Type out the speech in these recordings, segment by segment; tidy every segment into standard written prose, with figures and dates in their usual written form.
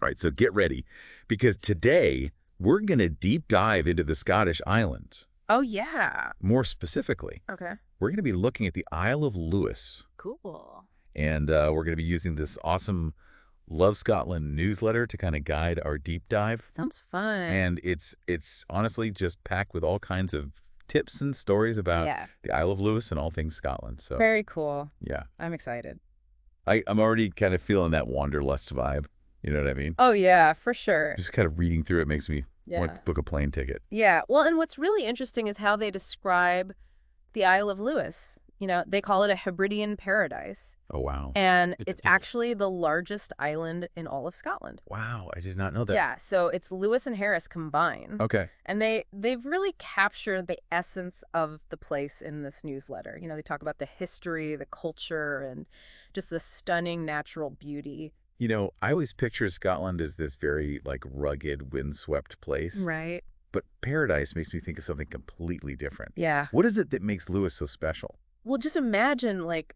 All right, so get ready, because today we're going to deep dive into the Scottish Islands. Oh, yeah. More specifically, Okay. we're going to be looking at the Isle of Lewis, Cool. and we're going to be using this awesome Love Scotland newsletter to kind of guide our deep dive. Sounds fun. And it's honestly just packed with all kinds of tips and stories about Yeah. the Isle of Lewis and all things Scotland. So Very cool. yeah, I'm excited. I'm already kind of feeling that wanderlust vibe. You know what I mean? Oh, yeah, for sure. Just kind of reading through it makes me Yeah. want to book a plane ticket. Yeah. Well, and what's really interesting is how they describe the Isle of Lewis. You know, they call it a Hebridean paradise. Oh, wow. And it's actually the largest island in all of Scotland. Wow, I did not know that. Yeah, so it's Lewis and Harris combined. Okay. And they've really captured the essence of the place in this newsletter. You know, they talk about the history, the culture, and just the stunning natural beauty. You know, I always picture Scotland as this very, like, rugged, windswept place. Right. But paradise makes me think of something completely different. Yeah. What is it that makes Lewis so special? Well, just imagine, like,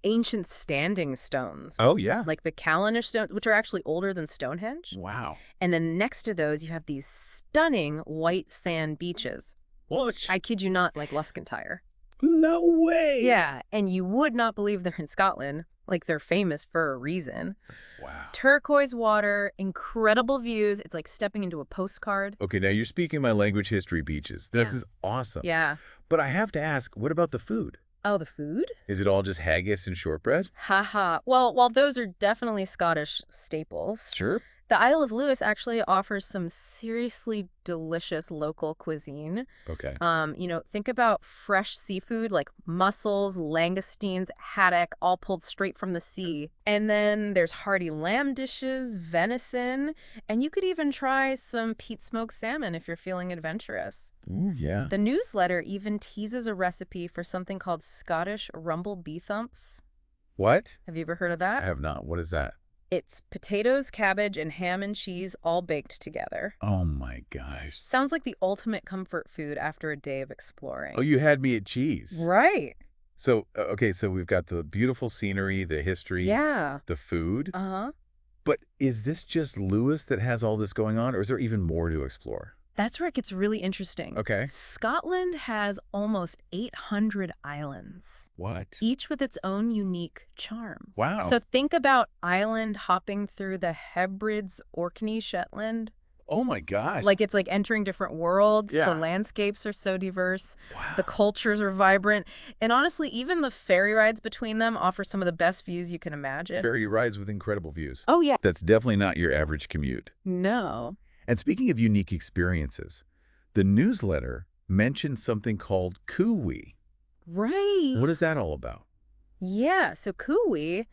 ancient standing stones. Oh, yeah. Like the Callanish stones, which are actually older than Stonehenge. Wow. And then next to those, you have these stunning white sand beaches. What? I kid you not, like Luscantire. No way. Yeah, and you would not believe they're in Scotland. Like, they're famous for a reason. Wow. Turquoise water, incredible views. It's like stepping into a postcard. Okay, now you're speaking my language, history, beaches. This is awesome. Yeah. But I have to ask, what about the food? Oh, the food? Is it all just haggis and shortbread? Haha. Well, while those are definitely Scottish staples, Sure. the Isle of Lewis actually offers some seriously delicious local cuisine. Okay. You know, think about fresh seafood like mussels, langoustines, haddock, all pulled straight from the sea. And then there's hearty lamb dishes, venison, and you could even try some peat smoked salmon if you're feeling adventurous. Ooh, yeah. The newsletter even teases a recipe for something called Scottish rumble bee thumps. What? Have you ever heard of I that? have not. What is that? It's potatoes, cabbage, and ham and cheese all baked together. Oh, my gosh. Sounds like the ultimate comfort food after a day of exploring. Oh, you had me at cheese. Right. So, okay, so we've got the beautiful scenery, the history, Yeah. the food. Uh-huh. But is this just Lewis that has all this going on, or is there even more to explore? That's where it gets really interesting. Okay. Scotland has almost 800 islands, What? each with its own unique charm. Wow. So think about island hopping through the Hebrides, Orkney, Shetland. Oh, my gosh. Like it's like entering different worlds. Yeah. The landscapes are so diverse. Wow. The cultures are vibrant. And honestly, even the ferry rides between them offer some of the best views you can imagine. Ferry rides with incredible views. Oh, yeah. That's definitely not your average commute. No. And speaking of unique experiences, the newsletter mentioned something called Cooee. Right. What is that all about? Yeah, so Cooee,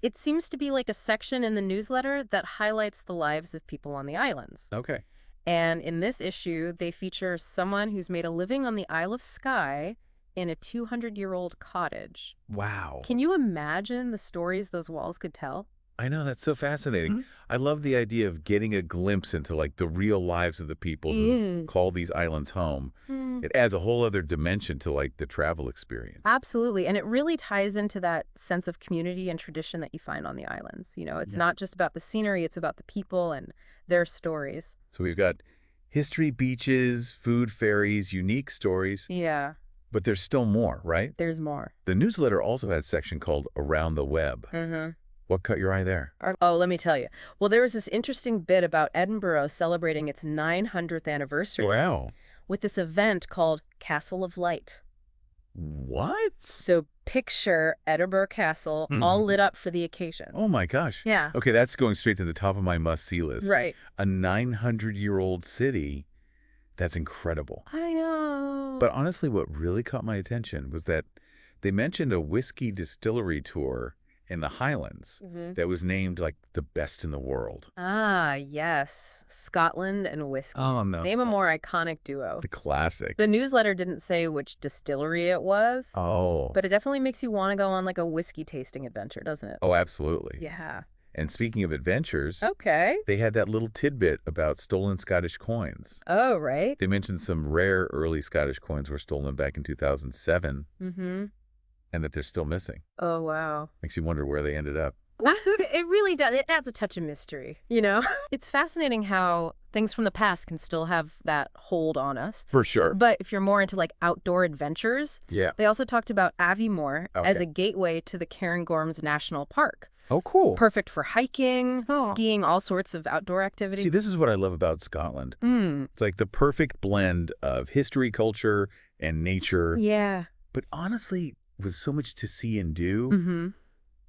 it seems to be like a section in the newsletter that highlights the lives of people on the islands. Okay. And in this issue, they feature someone who's made a living on the Isle of Skye in a 200-year-old cottage. Wow. Can you imagine the stories those walls could tell? I know, that's so fascinating. I love the idea of getting a glimpse into like the real lives of the people who call these islands home. It adds a whole other dimension to like the travel experience. Absolutely. And it really ties into that sense of community and tradition that you find on the islands. You know, it's not just about the scenery, it's about the people and their stories. So we've got history, beaches, food, ferries, unique stories, Yeah, but there's still more, right? there's more. The newsletter also has a section called Around the Web. Mm-hmm. What caught your eye there? Oh, let me tell you. Well, there was this interesting bit about Edinburgh celebrating its 900th anniversary Wow. with this event called Castle of Light. What? So picture Edinburgh Castle all lit up for the occasion. Oh my gosh. Yeah. Okay, that's going straight to the top of my must-see list. Right. A 900-year-old city. That's incredible. I know. But honestly, what really caught my attention was that they mentioned a whiskey distillery tour in the Highlands that was named like the best in the world. Ah, yes. Scotland and whiskey. Oh, no. Name a more iconic duo. The classic. The newsletter didn't say which distillery it was, Oh. but it definitely makes you want to go on like a whiskey tasting adventure, doesn't it? Oh, absolutely. Yeah. And speaking of adventures, Okay. they had that little tidbit about stolen Scottish coins. Oh, right. They mentioned some rare early Scottish coins were stolen back in 2007 Mm-hmm. and that they're still missing. Oh, wow. Makes you wonder where they ended up. It really does. It adds a touch of mystery, you know? It's fascinating how things from the past can still have that hold on us. For sure. But if you're more into like outdoor adventures, Yeah. they also talked about Aviemore as Okay. a gateway to the Cairngorms National Park. Oh, cool. Perfect for hiking, skiing, all sorts of outdoor activities. See, this is what I love about Scotland. Mm. It's like the perfect blend of history, culture, and nature. Yeah. But honestly, with so much to see and do, Mm-hmm.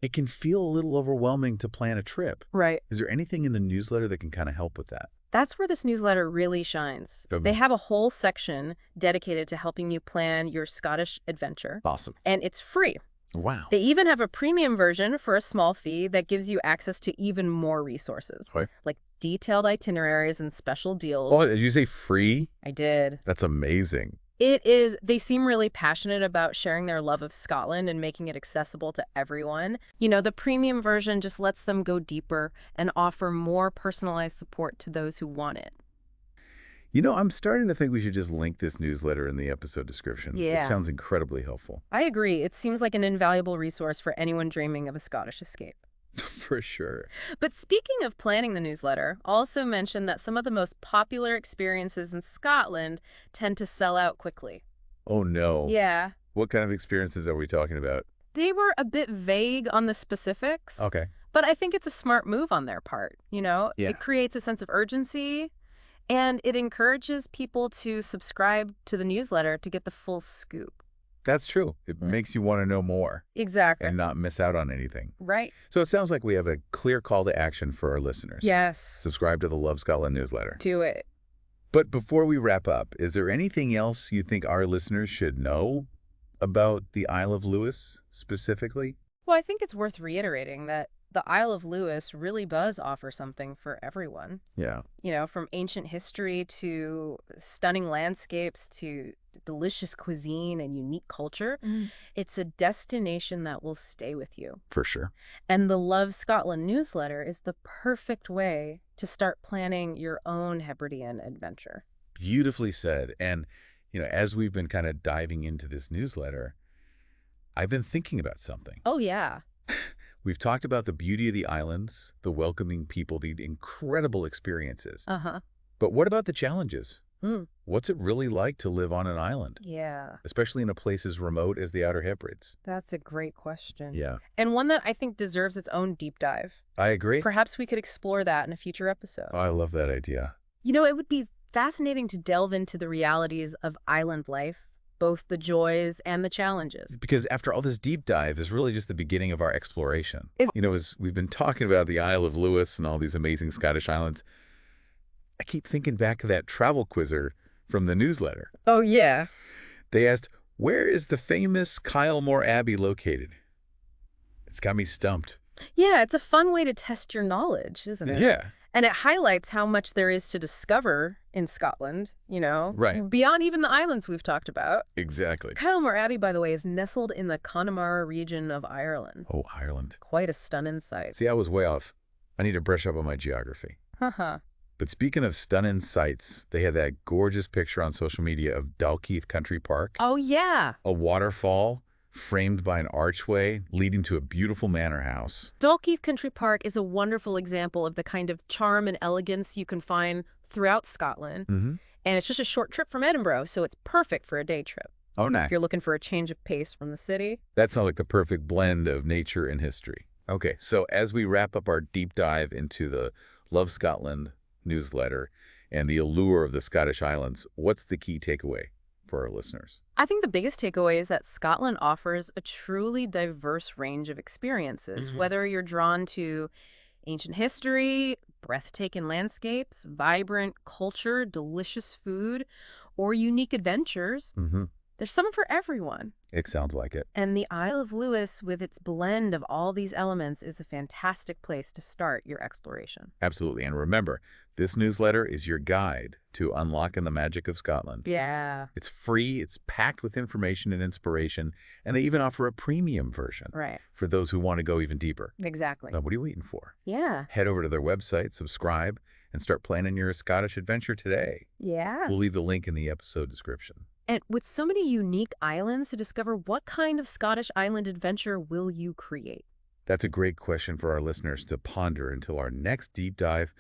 it can feel a little overwhelming to plan a trip. Right. Is there anything in the newsletter that can kind of help with that? That's where this newsletter really shines. Okay. They have a whole section dedicated to helping you plan your Scottish adventure. Awesome. And it's free. Wow. They even have a premium version for a small fee that gives you access to even more resources, Okay. like detailed itineraries and special deals. Oh, did you say free? I did. That's amazing. It is, they seem really passionate about sharing their love of Scotland and making it accessible to everyone. You know, the premium version just lets them go deeper and offer more personalized support to those who want it. You know, I'm starting to think we should just link this newsletter in the episode description. Yeah. It sounds incredibly helpful. I agree. It seems like an invaluable resource for anyone dreaming of a Scottish escape. For sure. But speaking of planning the newsletter, also mention that some of the most popular experiences in Scotland tend to sell out quickly. Oh, no. Yeah. What kind of experiences are we talking about? They were a bit vague on the specifics, Okay. but I think it's a smart move on their part, you know? Yeah. It creates a sense of urgency, and it encourages people to subscribe to the newsletter to get the full scoop. That's true. It makes you want to know more Exactly. and not miss out on anything. Right. So it sounds like we have a clear call to action for our listeners. Yes. Subscribe to the Love Scotland newsletter. Do it. But before we wrap up, is there anything else you think our listeners should know about the Isle of Lewis specifically? Well, I think it's worth reiterating that the Isle of Lewis really does offer something for everyone. Yeah. You know, from ancient history to stunning landscapes to delicious cuisine and unique culture. It's a destination that will stay with you. For sure. And the Love Scotland newsletter is the perfect way to start planning your own Hebridean adventure. Beautifully said. And, you know, as we've been kind of diving into this newsletter, I've been thinking about something. Oh, yeah. We've talked about the beauty of the islands, the welcoming people, the incredible experiences. Uh-huh. But what about the challenges? Mm. What's it really like to live on an island, Yeah, especially in a place as remote as the Outer Hebrides? that's a great question. Yeah, And one that I think deserves its own deep dive. I agree. Perhaps we could explore that in a future episode. Oh, I love that idea. You know, it would be fascinating to delve into the realities of island life, both the joys and the challenges. Because after all, this deep dive is really just the beginning of our exploration. It's- You know, as we've been talking about the Isle of Lewis and all these amazing Scottish islands, I keep thinking back to that travel quizzer from the newsletter. Oh, yeah. They asked, where is the famous Kylemore Abbey located? It's got me stumped. Yeah, it's a fun way to test your knowledge, isn't it? Yeah. And it highlights how much there is to discover in Scotland, you know, Right. beyond even the islands we've talked about. Exactly. Kylemore Abbey, by the way, is nestled in the Connemara region of Ireland. Oh, Ireland. Quite a stunning sight. See, I was way off. I need to brush up on my geography. Haha. But speaking of stunning sights, they had that gorgeous picture on social media of Dalkeith Country Park, Oh, yeah. a waterfall framed by an archway leading to a beautiful manor house. Dalkeith Country Park is a wonderful example of the kind of charm and elegance you can find throughout Scotland. Mm-hmm. And it's just a short trip from Edinburgh, so it's perfect for a day trip. Oh, nice. If you're looking for a change of pace from the city. That sounds like the perfect blend of nature and history. Okay, so as we wrap up our deep dive into the Love Scotland newsletter and the allure of the Scottish Islands, what's the key takeaway for our listeners? I think the biggest takeaway is that Scotland offers a truly diverse range of experiences, whether you're drawn to ancient history, breathtaking landscapes, vibrant culture, delicious food, or unique adventures. Mm-hmm. There's something for everyone. It sounds like it. And the Isle of Lewis, with its blend of all these elements, is a fantastic place to start your exploration. Absolutely. And remember, this newsletter is your guide to unlocking the magic of Scotland. Yeah. It's free, it's packed with information and inspiration, and they even offer a premium version Right. for those who want to go even deeper. Exactly. Now, what are you waiting for? Yeah. Head over to their website, subscribe, and start planning your Scottish adventure today. Yeah. We'll leave the link in the episode description. And with so many unique islands to discover, what kind of Scottish island adventure will you create? That's a great question for our listeners to ponder until our next deep dive